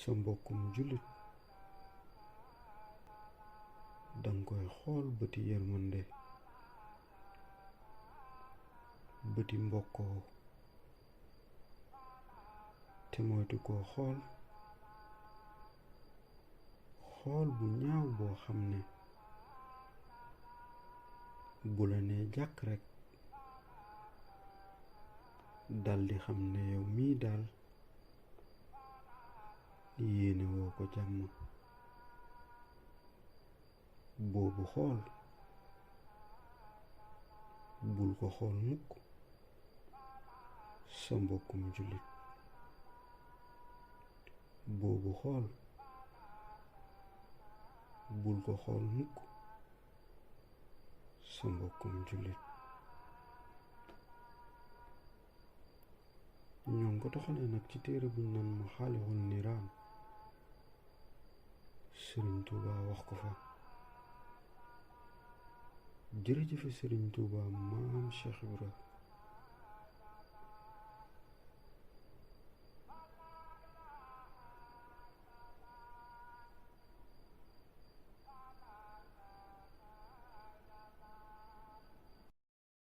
sa mbokkum jullit danga koy xool bëti yërmande, bëti mbokkoo, te moytu koo xool bu ñaaw boo xam ne bu la nee jàkk rekk daldi xam ne yow mii daal yéene woo ko jàmm. boobu xool bul ko xool mukk sa mbokkum jullit. boobu xool bul ko xool mukk sa mbokkum jullit. ñoo ngi ko toxalee nag ci téere buñ naan Maxaalixul Niraan. Sëriñ Tuuba wax ko fa. jërëjëfe Sëriñ Tuuba maam Cheikh Ibra